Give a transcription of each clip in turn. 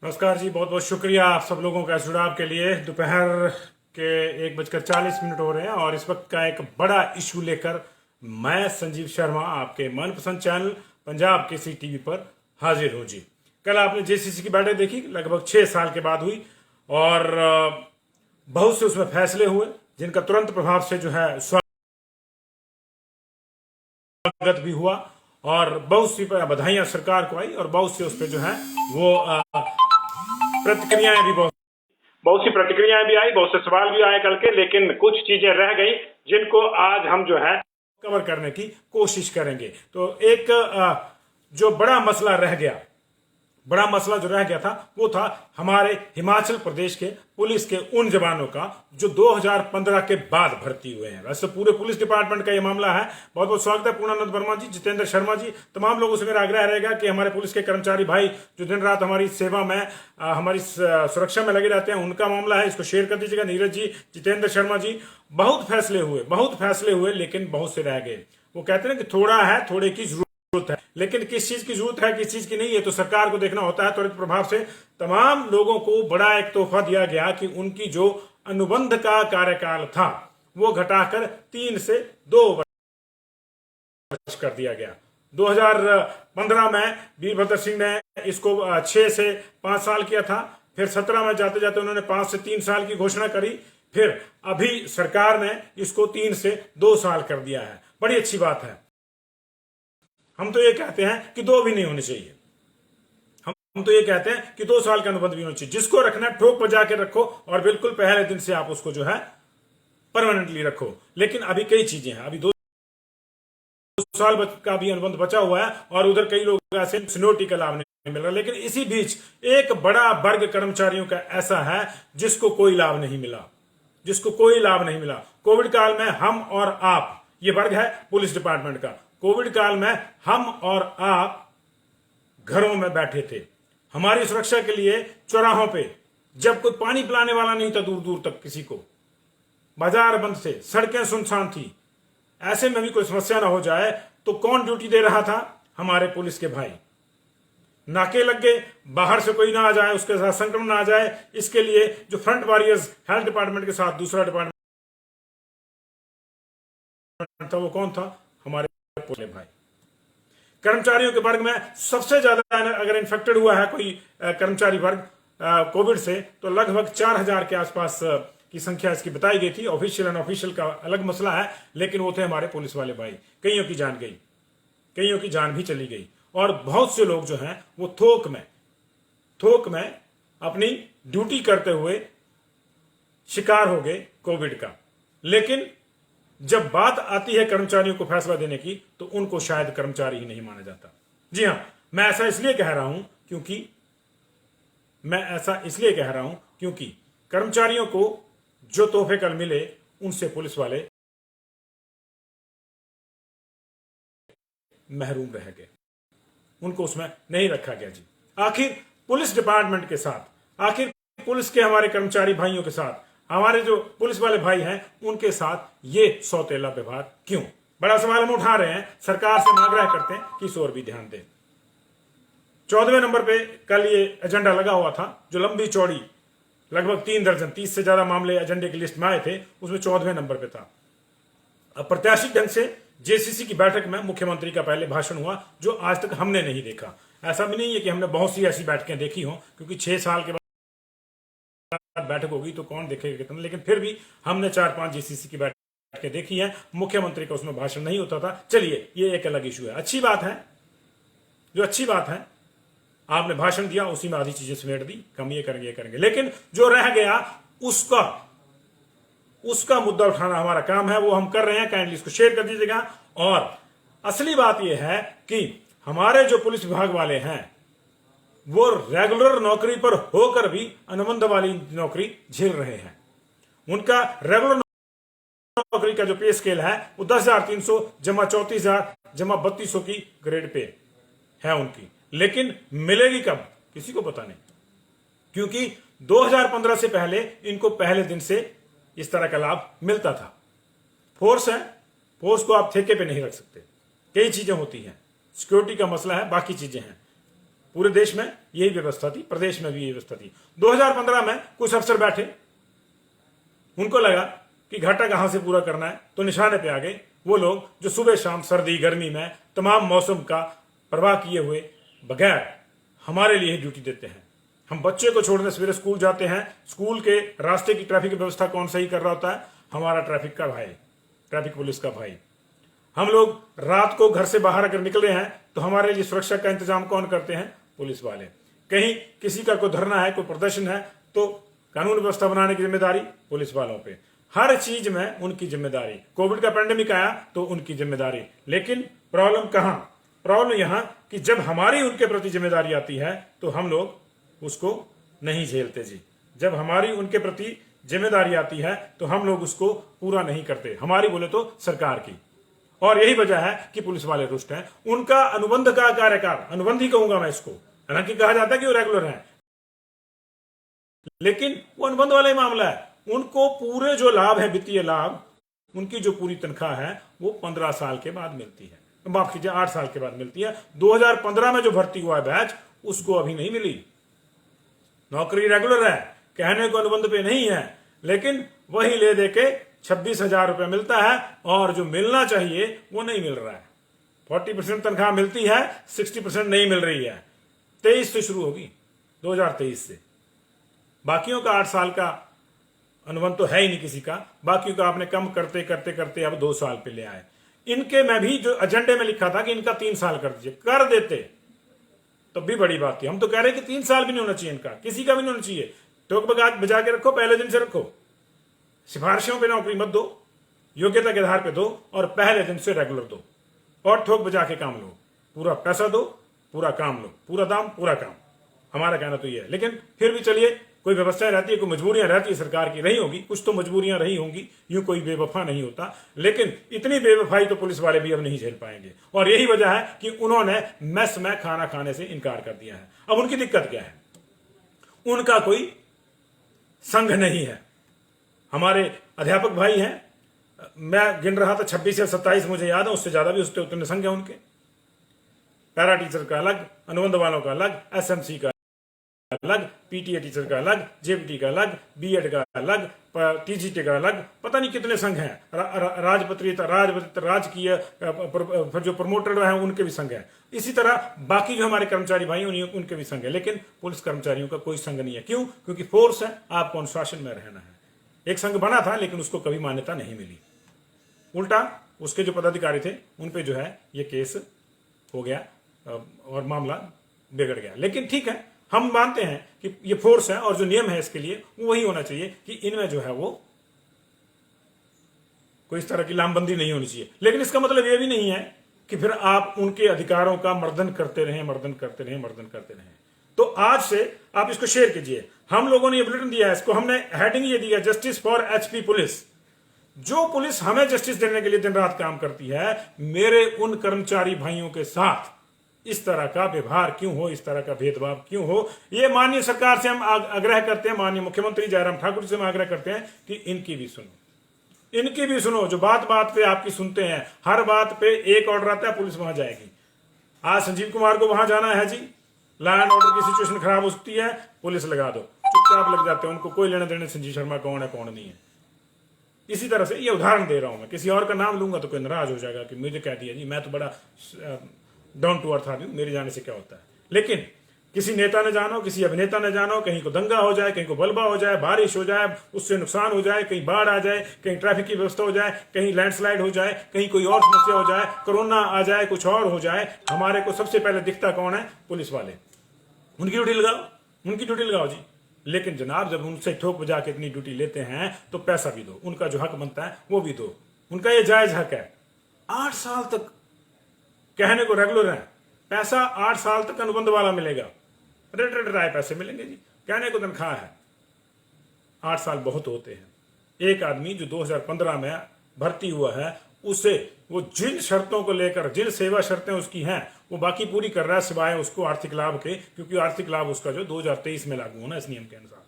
नमस्कार जी, बहुत बहुत शुक्रिया आप सब लोगों का जुड़ाव के लिए। दोपहर के 1:40 हो रहे हैं और इस वक्त का एक बड़ा इशू लेकर मैं संजीव शर्मा आपके मनपसंद चैनल पंजाब केसरी टीवी पर हाजिर हूं जी। कल आपने जेसीसी की बैठक देखी, लगभग 6 साल के बाद हुई और बहुत से उसमें फैसले हुए जिनका तुरंत प्रभाव से जो है स्वागत भी हुआ और बहुत सी बधाइयां सरकार को आई और बहुत से उस पर जो है वो प्रतिक्रियाएं भी बहुत सी प्रतिक्रियाएं भी आई, बहुत से सवाल भी आए कल के, लेकिन कुछ चीजें रह गई जिनको आज हम जो है कवर करने की कोशिश करेंगे। तो एक जो बड़ा मसला जो रह गया था वो था हमारे हिमाचल प्रदेश के पुलिस के उन जवानों का जो 2015 के बाद भर्ती हुए हैं। वैसे पूरे पुलिस डिपार्टमेंट का ये मामला है। बहुत बहुत स्वागत है पूर्णानंद वर्मा जी, जितेंद्र शर्मा जी, तमाम लोगों से मेरा आग्रह रहेगा कि हमारे पुलिस के कर्मचारी भाई जो दिन रात हमारी सेवा में हमारी सुरक्षा में लगे रहते हैं, उनका मामला है, इसको शेयर कर दीजिएगा। नीरज जी, जितेंद्र शर्मा जी, बहुत फैसले हुए लेकिन बहुत से रह गए। वो कहते हैं कि थोड़ा है, थोड़े की जरूरत है, लेकिन किस चीज की जरूरत है किस चीज की नहीं है तो सरकार को देखना होता है। त्वरित प्रभाव से तमाम लोगों को बड़ा एक तोहफा दिया गया कि उनकी जो अनुबंध का कार्यकाल था वो घटाकर 3 से 2 वर्ष कर दिया गया। 2015 में वीरभद्र सिंह ने इसको 6 से 5 साल किया था, फिर 17 में जाते जाते उन्होंने 5 से 3 साल की घोषणा करी, फिर अभी सरकार ने इसको 3 से 2 साल कर दिया है। बड़ी अच्छी बात है। हम तो ये कहते हैं कि 2 भी नहीं होने चाहिए। हम तो ये कहते हैं कि 2 साल का अनुबंध भी होना चाहिए। जिसको रखना है ठोक बजा के रखो और बिल्कुल पहले दिन से आप उसको जो है परमानेंटली रखो। लेकिन अभी कई चीजें हैं, अभी 2 साल का भी अनुबंध बचा हुआ है और उधर कई लोग ऐसे सिन्योरिटी का लाभ नहीं मिल रहा। लेकिन इसी बीच एक बड़ा वर्ग कर्मचारियों का ऐसा है जिसको कोई लाभ नहीं मिला। कोविड काल में हम और आप, ये वर्ग है पुलिस डिपार्टमेंट का। कोविड काल में हम और आप घरों में बैठे थे, हमारी सुरक्षा के लिए चौराहों पे, जब कोई पानी पिलाने वाला नहीं था दूर दूर तक किसी को, बाजार बंद थे, सड़कें सुनसान थी, ऐसे में भी कोई समस्या ना हो जाए तो कौन ड्यूटी दे रहा था? हमारे पुलिस के भाई। नाके लग गए, बाहर से कोई ना आ जाए, उसके साथ संक्रमण ना आ जाए, इसके लिए जो फ्रंट वॉरियर्स हेल्थ डिपार्टमेंट के साथ दूसरा डिपार्टमेंट था वो कौन था? हमारे पुलिस भाई। कर्मचारियों के वर्ग में सबसे ज्यादा अगर इन्फेक्टेड हुआ है कोई कर्मचारी वर्ग कोविड से तो लगभग 4000 के आसपास की संख्या इसकी बताई गई थी। ऑफिशियल अनऑफिशियल का अलग मसला है, लेकिन वो थे हमारे पुलिस वाले भाई। कईयों की जान गई, कईयों की जान भी चली गई और बहुत से लोग जो हैं वो थोक में अपनी ड्यूटी करते हुए शिकार हो गए कोविड का। लेकिन जब बात आती है कर्मचारियों को फैसला देने की तो उनको शायद कर्मचारी ही नहीं माना जाता। जी हां, मैं ऐसा इसलिए कह रहा हूं क्योंकि कर्मचारियों को जो तोहफे कल मिले उनसे पुलिस वाले महरूम रह गए, उनको उसमें नहीं रखा गया। जी, आखिर पुलिस डिपार्टमेंट के साथ, आखिर पुलिस के हमारे कर्मचारी भाइयों के साथ, हमारे जो पुलिस वाले भाई हैं उनके साथ ये सौतेला व्यवहार क्यों? बड़ा सवाल हम उठा रहे हैं, सरकार से आग्रह करते हैं कि इस ओर भी ध्यान दें। 14वें नंबर पे कल ये एजेंडा लगा हुआ था, जो लंबी चौड़ी लगभग 3 दर्जन 30 से ज्यादा मामले एजेंडे की लिस्ट में आए थे, उसमें 14वें नंबर पे था। अप्रत्याशित ढंग से जेसीसी की बैठक में मुख्यमंत्री का पहले भाषण हुआ जो आज तक हमने नहीं देखा। ऐसा भी नहीं है कि हमने बहुत सी ऐसी बैठकें देखी हों, क्योंकि 6 साल के बैठक होगी तो कौन देखेगा कितना, लेकिन फिर भी हमने 4-5 जेसीसी की बैठकें देखी हैं, मुख्यमंत्री का उसमें भाषण नहीं होता था। चलिए, ये एक अलग इशू है। अच्छी बात है, आपने भाषण दिया, उसी में आधी चीजें समेट दी, हम ये करेंगे, लेकिन जो रह गया उसका मुद्दा उठाना हमारा काम है, वो हम कर रहे हैं। काइंडली इसको शेयर कर दीजिएगा। और असली बात यह है कि हमारे जो पुलिस विभाग वाले हैं वो रेगुलर नौकरी पर होकर भी अनुबंध वाली नौकरी झेल रहे हैं। उनका रेगुलर नौकरी का जो पे स्केल है वो 10,300 जमा 34,000 जमा 3200 की ग्रेड पे है उनकी, लेकिन मिलेगी कब किसी को पता नहीं, क्योंकि 2015 से पहले इनको पहले दिन से इस तरह का लाभ मिलता था। फोर्स है, फोर्स को आप ठेके पे नहीं रख सकते, कई चीजें होती हैं, सिक्योरिटी का मसला है, बाकी चीजें हैं। पूरे देश में यही व्यवस्था थी, प्रदेश में भी यही व्यवस्था थी। 2015 में कुछ अफसर बैठे, उनको लगा कि घाटा कहां से पूरा करना है, तो निशाने पे आ गए वो लोग जो सुबह शाम सर्दी गर्मी में तमाम मौसम का परवाह किए हुए बगैर हमारे लिए ड्यूटी देते हैं। हम बच्चे को छोड़ने सवेरे स्कूल जाते हैं, स्कूल के रास्ते की ट्रैफिक व्यवस्था कौन सही कर रहा होता है? हमारा ट्रैफिक का भाई, ट्रैफिक पुलिस का भाई। हम लोग रात को घर से बाहर अगर निकले हैं तो हमारे लिए सुरक्षा का इंतजाम कौन करते हैं? पुलिस वाले। कहीं किसी का कोई धरना है, कोई प्रदर्शन है, तो कानून व्यवस्था बनाने की जिम्मेदारी पुलिस वालों पे। हर चीज में उनकी जिम्मेदारी। कोविड का पैंडेमिक आया तो उनकी जिम्मेदारी। लेकिन प्रॉब्लम कहां? प्रॉब्लम यहां कि जब हमारी उनके प्रति जिम्मेदारी आती है तो हम लोग उसको नहीं झेलते जी। जब हमारी उनके प्रति जिम्मेदारी आती है तो हम लोग उसको पूरा नहीं करते। हमारी बोले तो सरकार की। और यही वजह है कि पुलिस वाले रुष्ट हैं। उनका अनुबंध का कार्यकाल, अनुबंध ही कहूंगा मैं इसको, हालांकि कहा जाता है कि वो रेगुलर है, लेकिन वो अनुबंध वाला ही मामला है। उनको पूरे जो लाभ है, वित्तीय लाभ, उनकी जो पूरी तनख्वाह है वो 15 साल के बाद मिलती है, माफ कीजिए 8 साल के बाद मिलती है। 2015 में जो भर्ती हुआ है बैच, उसको अभी नहीं मिली। नौकरी रेगुलर है, कहने को अनुबंध पे नहीं है, लेकिन वही ले दे के 26,000 रुपये मिलता है और जो मिलना चाहिए वो नहीं मिल रहा है। 40% तनख्वाह मिलती है, 60% नहीं मिल रही है। 23 से शुरू होगी, 2023 से। बाकियों का 8 साल का अनुबंध तो है ही नहीं किसी का, बाकियों का आपने कम करते करते करते अब 2 साल पे ले आए। इनके में भी जो एजेंडे में लिखा था कि इनका 3 साल कर दीजिए, कर देते तब भी बड़ी बात थी। हम तो कह रहे हैं कि 3 साल भी नहीं होना चाहिए इनका, किसी का भी नहीं होना चाहिए। ठोक बजा के रखो, पहले दिन से रखो, सिफारिशों पे नौकरी मत दो, योग्यता के आधार पे दो और पहले दिन से रेगुलर दो और ठोक बजा के काम लो। पूरा पैसा दो, पूरा काम लो, पूरा दाम पूरा काम। हमारा कहना तो ये है। लेकिन फिर भी चलिए, कोई व्यवस्थाएं रहती है, कोई मजबूरियां रहती है, सरकार की रही होगी, कुछ तो मजबूरियां रही होंगी, यूं कोई बेवफा नहीं होता। लेकिन इतनी बेवफाई तो पुलिस वाले भी अब नहीं झेल पाएंगे और यही वजह है कि उन्होंने मेस में खाना खाने से इनकार कर दिया है। अब उनकी दिक्कत क्या है? उनका कोई संघ नहीं है। हमारे अध्यापक भाई हैं, मैं गिन रहा था 26 या 27 मुझे याद है, उससे ज्यादा भी उससे उतने संघ है उनके। पैरा टीचर का अलग, अनुबंध वालों का अलग, एसएमसी का अलग, पीटीए टीचर का अलग, जेपीटी का अलग, बीएड का अलग, टीजीटी का अलग, पता नहीं कितने संघ हैं। राजकीय जो प्रमोटर हैं उनके भी संघ हैं। इसी तरह बाकी जो हमारे कर्मचारी भाई उनके भी संघ है। लेकिन पुलिस कर्मचारियों का कोई संघ नहीं है। क्यों? क्योंकि फोर्स है, आपको अनुशासन में रहना है। एक संघ बना था लेकिन उसको कभी मान्यता नहीं मिली। उल्टा उसके जो पदाधिकारी थे उन पे जो है ये केस हो गया और मामला बिगड़ गया। लेकिन ठीक है, हम मानते हैं कि ये फोर्स है और जो नियम है इसके लिए वो वही होना चाहिए कि इनमें जो है वो कोई इस तरह की लामबंदी नहीं होनी चाहिए। लेकिन इसका मतलब ये भी नहीं है कि फिर आप उनके अधिकारों का मर्दन करते रहें, मर्दन करते रहें, मर्दन करते रहें। तो आज से आप इसको शेयर कीजिए। हम लोगों ने ये बुलेटिन दिया है, इसको हमने हेडिंग ये दिया, जस्टिस फॉर एचपी पुलिस। जो पुलिस हमें जस्टिस देने के लिए दिन रात काम करती है, मेरे उन कर्मचारी भाइयों के साथ इस तरह का व्यवहार क्यों हो, इस तरह का भेदभाव क्यों हो? ये माननीय सरकार से हम आग्रह करते हैं, माननीय मुख्यमंत्री जयराम ठाकुर से हम आग्रह करते हैं कि इनकी भी सुनो, इनकी भी सुनो। जो बात बात पे आपकी सुनते हैं, हर बात पे एक ऑर्डर आता है पुलिस वहां जाएगी। आज संजीव कुमार को वहां जाना है जी, लॉ एंड ऑर्डर की सिचुएशन खराब हो सकती है, पुलिस लगा दो, चुपचाप लग जाते हैं। उनको कोई लेने देने संजीव शर्मा कौन है कौन नहीं है। इसी तरह से ये उदाहरण दे रहा हूं मैं, किसी और का नाम लूंगा तो कोई नाराज हो जाएगा कि मुझे कह दिया जी, मैं तो बड़ा डाउन टू अर्थ आदमी हूं, मेरे जाने से क्या होता है। लेकिन किसी नेता ने जानो, किसी अभिनेता ने जानो, कहीं को दंगा हो जाए, कहीं को बलबा हो जाए, बारिश हो जाए, उससे नुकसान हो जाए, कहीं बाढ़ आ जाए, कहीं ट्रैफिक की व्यवस्था हो जाए, कहीं लैंडस्लाइड हो जाए, कहीं कोई और समस्या हो जाए, कोरोना आ जाए, कुछ और हो जाए, हमारे को सबसे पहले दिखता कौन है? पुलिस वाले। उनकी ड्यूटी लगाओ, उनकी ड्यूटी लगाओ जी। लेकिन जनाब, जब उनसे ठोक बजा के इतनी ड्यूटी लेते हैं तो पैसा भी दो, उनका जो हक बनता है वो भी दो, उनका ये जायज हक है। 8 साल तक कहने को रेगुलर है, पैसा 8 साल तक अनुबंध वाला मिलेगा, रेट राय पैसे मिलेंगे जी, कहने को तनख्वाह है। 8 साल बहुत होते हैं। एक आदमी जो 2015 में भर्ती हुआ है, उसे वो जिन शर्तों को लेकर, जिन सेवा शर्तें उसकी हैं, वो बाकी पूरी कर रहा है, सिवाय उसको आर्थिक लाभ के, क्योंकि आर्थिक लाभ उसका जो 2023 में लागू होना इस नियम के अनुसार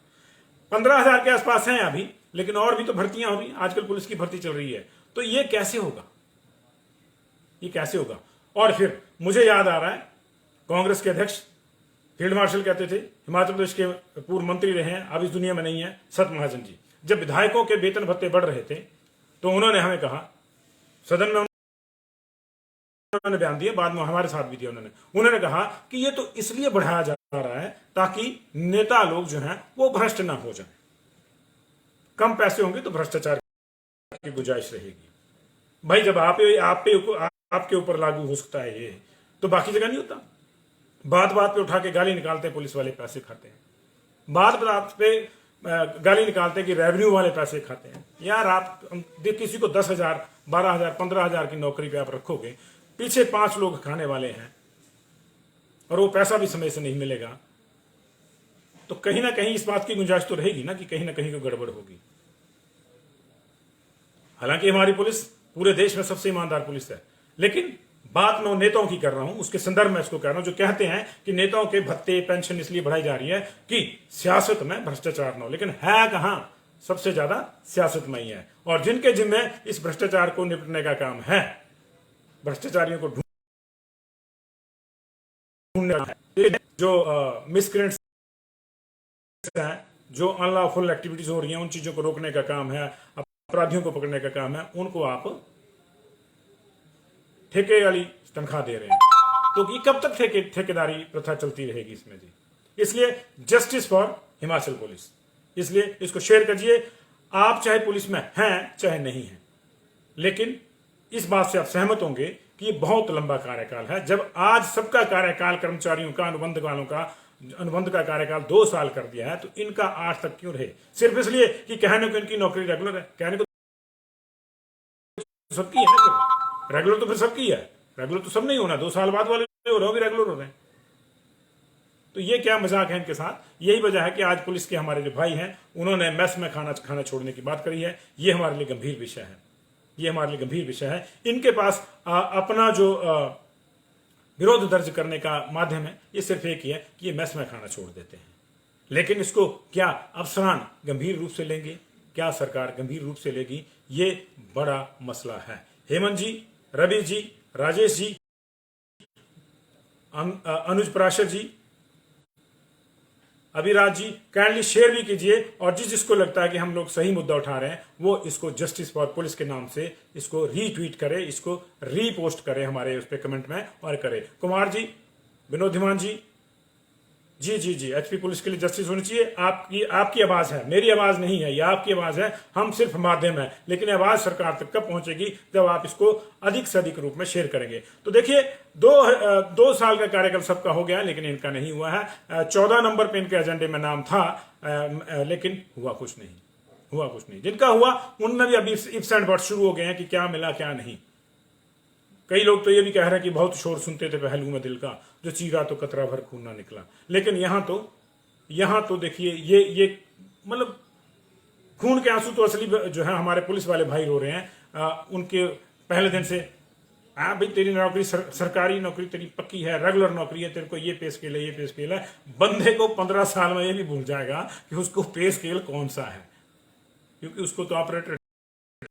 15,000 के आसपास हैं अभी। लेकिन और भी तो भर्तियां हो रही, आजकल पुलिस की भर्ती चल रही है। तो ये कैसे होगा, ये कैसे होगा? और फिर मुझे याद आ रहा है कांग्रेस के अध्यक्ष फील्ड मार्शल कहते थे, हिमाचल प्रदेश के पूर्व मंत्री रहे हैं, अब इस दुनिया में नहीं है, सत महाजन जी। जब विधायकों के वेतन भत्ते बढ़ रहे थे तो उन्होंने हमें कहा, सदन में उन्होंने बयान दिया, बाद में हमारे साथ भी दिया उन्होंने कहा कि ये तो इसलिए बढ़ाया जा रहा है ताकि नेता लोग जो हैं वो भ्रष्ट ना हो जाए। कम पैसे होंगे तो भ्रष्टाचार की गुंजाइश रहेगी। भाई जब आपके ऊपर लागू हो सकता है ये, तो बाकी जगह नहीं होता। बात बात पे उठा के गाली निकालते हैं, पुलिस वाले पैसे खाते हैं। बात बात पे गाली निकालते हैं कि रेवेन्यू वाले पैसे खाते हैं। यार आप किसी को 10,000, 12,000, 15,000 की नौकरी पे आप रखोगे, पीछे 5 लोग खाने वाले हैं और वो पैसा भी समय से नहीं मिलेगा, तो कहीं ना कहीं इस बात की गुंजाइश तो रहेगी ना कि कहीं ना कहीं को गड़बड़ होगी। हालांकि हमारी पुलिस पूरे देश में सबसे ईमानदार पुलिस है, लेकिन बात मैं नेताओं की कर रहा हूं, उसके संदर्भ में इसको कह रहा हूं, जो कहते हैं कि नेताओं के भत्ते पेंशन इसलिए बढ़ाई जा रही है कि सियासत में भ्रष्टाचार न हो। लेकिन है कहां, सबसे ज्यादा सियासत में ही है। और जिनके जिम्मे इस भ्रष्टाचार को निपटने का काम है, भ्रष्टाचारियों को ढूंढने का है, जो मिसक्रेंट्स हैं, जो अनलॉफुल एक्टिविटीज हो रही हैं, उन चीजों को रोकने का काम है, अपराधियों को पकड़ने का काम है, उनको आप ठेके वाली तनख्वाह दे रहे हैं। तो ये कब तक ठेकेदारी प्रथा चलती रहेगी इसमें जी। इसलिए जस्टिस फॉर हिमाचल पुलिस, इसलिए इसको शेयर कीजिए। आप चाहे पुलिस में हैं चाहे नहीं हैं, लेकिन इस बात से आप सहमत होंगे कि ये बहुत लंबा कार्यकाल है। जब आज सबका कार्यकाल, कर्मचारियों का, अनुबंध वालों का, अनुबंध का कार्यकाल 2 साल कर दिया है, तो इनका 8 तक क्यों रहे? सिर्फ इसलिए कि कहने को इनकी नौकरी रेगुलर है। कहने को सबकी है ना, रेगुलर तो फिर सबकी है, रेगुलर तो सब नहीं होना, 2 साल बाद वाले हो रहे हो भी रेगुलर हो रहे हैं। तो ये क्या मजाक है इनके साथ। यही वजह है कि आज पुलिस के हमारे जो भाई हैं, उन्होंने मेस में खाना छोड़ने की बात करी है। ये हमारे लिए गंभीर विषय है, ये हमारे लिए गंभीर विषय है। इनके पास अपना जो विरोध दर्ज करने का माध्यम है, ये सिर्फ एक ही है कि ये मेस में खाना छोड़ देते हैं। लेकिन इसको क्या अफसरान गंभीर रूप से लेंगे, क्या सरकार गंभीर रूप से लेगी, ये बड़ा मसला है। हेमंत जी, रवि जी, राजेश जी, अनुज पराशर जी, अभिराज जी, काइंडली शेयर भी कीजिए। और जिसको लगता है कि हम लोग सही मुद्दा उठा रहे हैं, वो इसको जस्टिस फॉर पुलिस के नाम से इसको रीट्वीट करे, इसको रीपोस्ट करे हमारे उस पर कमेंट में और करे। कुमार जी, विनोद धीमान जी, जी, एचपी पुलिस के लिए जस्टिस होनी चाहिए। आपकी आवाज है, मेरी आवाज नहीं है, ये आपकी आवाज है, हम सिर्फ माध्यम है। लेकिन आवाज सरकार तक कब पहुंचेगी? जब आप इसको अधिक से अधिक रूप में शेयर करेंगे। तो देखिए, 2 साल का कार्यकाल सबका हो गया, लेकिन इनका नहीं हुआ है। 14 नंबर पे इनके एजेंडे में नाम था, लेकिन हुआ कुछ नहीं। जिनका हुआ उनमें भी अभी इफ्स एंड बट्स शुरू हो गए हैं कि क्या मिला क्या नहीं। कई लोग तो ये भी कह रहे हैं कि बहुत शोर सुनते थे पहलू में दिल का, जो चीरा तो कतरा भर खून ना निकला। लेकिन यहां तो देखिए, ये मतलब खून के आंसू तो असली जो है हमारे पुलिस वाले भाई रो रहे हैं। उनके पहले दिन से, भाई तेरी नौकरी सरकारी नौकरी तेरी पक्की है, रेगुलर नौकरी है, तेरे को ये पे स्केल है। बंदे को 15 साल में ये भी भूल जाएगा कि उसको पे स्केल कौन सा है, क्योंकि उसको तो ऑपरेटर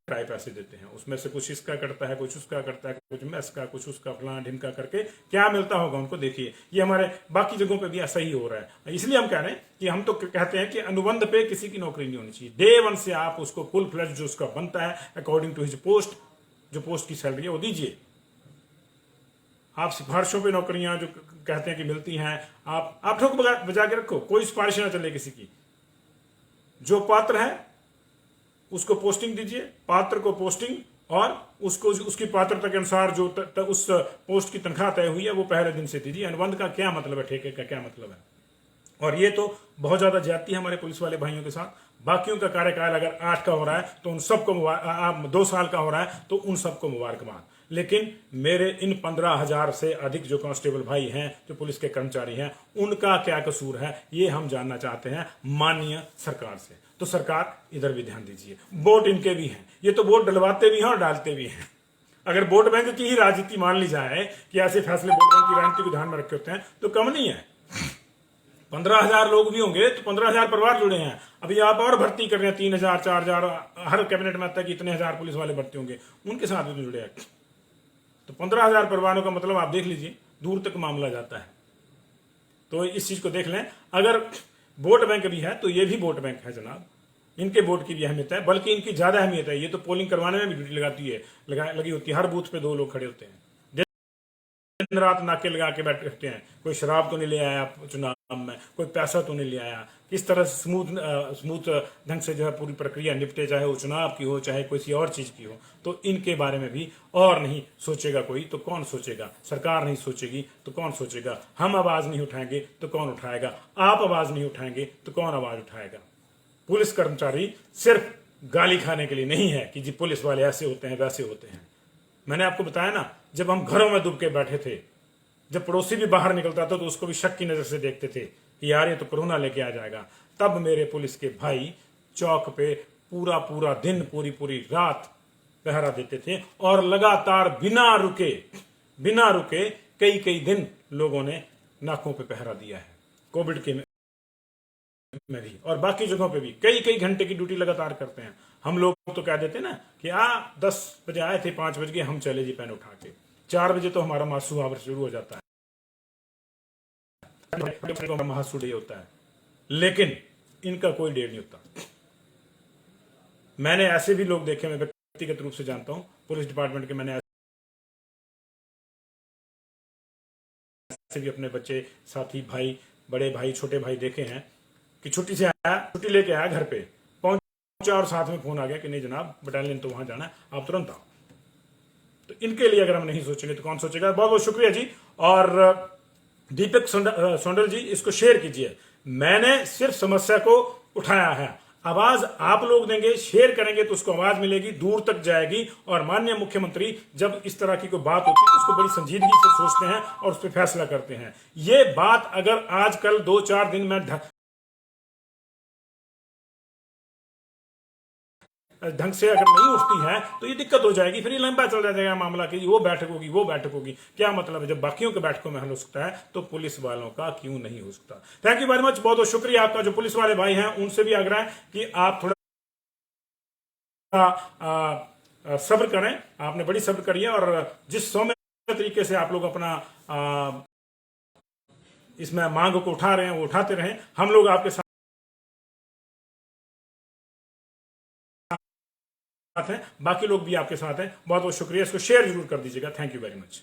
टाइप पैसे देते हैं, उसमें से कुछ इसका करता है, कुछ उसका करता है, कुछ मेस का, कुछ उसका, फलां ढिमका करके क्या मिलता होगा उनको। देखिए, ये हमारे बाकी जगहों पे भी ऐसा ही हो रहा है। इसलिए हम कह रहे हैं कि हम तो कहते हैं कि अनुबंध पे किसी की नौकरी नहीं होनी चाहिए। डे 1 से आप उसको फुल फ्लेज जो उसका बनता है अकॉर्डिंग टू हिज पोस्ट, जो पोस्ट की सैलरी है वो दीजिए। आप सिफारिशों पे नौकरियां जो कहते हैं कि मिलती हैं, आप ठोक बजा के रखो, कोई सिफारिश ना चले किसी की। जो पात्र है उसको पोस्टिंग दीजिए, पात्र को पोस्टिंग, और उसको उसकी पात्रता के अनुसार जो उस पोस्ट की तनख्वाह तय हुई है वो पहले दिन से दीजिए। अनुबंध का क्या मतलब है, ठेके का क्या मतलब है? और ये तो बहुत ज्यादा ज्यादती है हमारे पुलिस वाले भाइयों के साथ। बाकियों का कार्यकाल अगर 8 का हो रहा है तो उन सबको 2 साल का हो रहा है तो उन सबको मुबारकबाद। लेकिन मेरे इन 15,000 से अधिक जो कांस्टेबल भाई हैं, जो पुलिस के कर्मचारी हैं, उनका क्या कसूर है, ये हम जानना चाहते हैं माननीय सरकार से। तो सरकार इधर भी ध्यान दीजिए। वोट इनके भी हैं, ये तो वोट डलवाते भी हैं और डालते भी हैं। अगर वोट बैंक की ही राजनीति मान ली जाए कि ऐसे फैसले वोट बैंक की राजनीति को ध्यान में रखे होते हैं, तो कम नहीं है। 15,000 लोग भी होंगे तो 15,000 परिवार जुड़े हैं। अभी आप और भर्ती कर रहे हैं, 3,000 4,000, हर कैबिनेट में आता है कि इतने हजार पुलिस वाले भर्ती होंगे, उनके साथ भी जुड़े हैं। तो 15,000 परिवारों का मतलब आप देख लीजिए, दूर तक मामला जाता है। तो इस चीज को देख लें। अगर वोट बैंक भी है तो ये भी वोट बैंक है जनाब, इनके वोट की भी अहमियत है, बल्कि इनकी ज्यादा अहमियत है। ये तो पोलिंग करवाने में भी ड्यूटी लगी होती है। हर बूथ पे 2 लोग खड़े होते हैं, दिन रात नाके लगा के बैठते हैं। कोई शराब तो नहीं ले आया चुनाव में, कोई पैसा तो नहीं ले आया। किस तरह से स्मूथ ढंग से जो है पूरी प्रक्रिया निपटे, चाहे वो चुनाव की हो चाहे किसी और चीज की हो। तो इनके बारे में भी और नहीं सोचेगा कोई तो कौन सोचेगा? सरकार नहीं सोचेगी तो कौन सोचेगा? हम आवाज नहीं उठाएंगे तो कौन उठाएगा? आप आवाज नहीं उठाएंगे तो कौन आवाज उठाएगा? पुलिस कर्मचारी सिर्फ गाली खाने के लिए नहीं है कि जी पुलिस वाले ऐसे होते हैं वैसे होते हैं। मैंने आपको बताया ना, जब हम घरों में डूब के बैठे थे, जब पड़ोसी भी बाहर निकलता था तो उसको भी शक की नजर से देखते थे कि यार ये तो कोरोना लेके आ जाएगा। तब मेरे पुलिस के भाई चौक पे पूरा पूरा दिन पूरी पूरी रात पहरा देते थे और लगातार बिना रुके कई कई दिन लोगों ने नाकों पे पहरा दिया है। कोविड के में भी और बाकी जगहों पे भी कई कई घंटे की ड्यूटी लगातार करते हैं। हम लोग तो कह देते ना कि 10 बजे आए थे, 5 बज गए, हम चले जी पेन उठा के। 4 बजे तो हमारा मासू आवर शुरू हो जाता है, महासू डे होता है, लेकिन इनका कोई डेट नहीं होता। मैंने ऐसे भी लोग देखे, मैं व्यक्तिगत रूप से जानता हूं, पुलिस डिपार्टमेंट के मैंने ऐसे भी अपने बच्चे, साथी, भाई, बड़े भाई, छोटे भाई देखे हैं कि छुट्टी से आया, छुट्टी लेके आया, घर पे पहुंचा और साथ में फोन आ गया कि नहीं जनाब बटालियन तो वहां जाना है, आप तुरंत आओ। तो इनके लिए अगर हम नहीं सोचेंगे तो कौन सोचेगा? बहुत बहुत शुक्रिया जी। और दीपक सोंडल जी, इसको शेयर कीजिए। मैंने सिर्फ समस्या को उठाया है, आवाज आप लोग देंगे, शेयर करेंगे तो उसको आवाज मिलेगी, दूर तक जाएगी। और माननीय मुख्यमंत्री जब इस तरह की कोई बात होती है उसको बड़ी संजीदगी से सोचते हैं और उस पर फैसला करते हैं। ये बात अगर आजकल 2-4 दिन में ढंग से अगर नहीं उठती है तो ये दिक्कत हो जाएगी। फिर ये लंबा चल जाएगा मामला कि वो बैठक होगी। क्या मतलब है? जब बाकियों के बैठकों में हल हो सकता है तो पुलिस वालों का क्यों नहीं हो सकता? थैंक यू वेरी मच, बहुत बहुत शुक्रिया आपका। जो पुलिस वाले भाई हैं उनसे भी आग्रह है कि आप थोड़ा सब्र करें। आपने बड़ी सब्र करी है और जिस सौम्य तरीके से आप लोग अपना इसमें मांग को उठा रहे हैं वो उठाते रहें। हम लोग आपके साथ हैं, बाकी लोग भी आपके साथ हैं। बहुत बहुत शुक्रिया। इसको शेयर जरूर कर दीजिएगा। Thank you very much.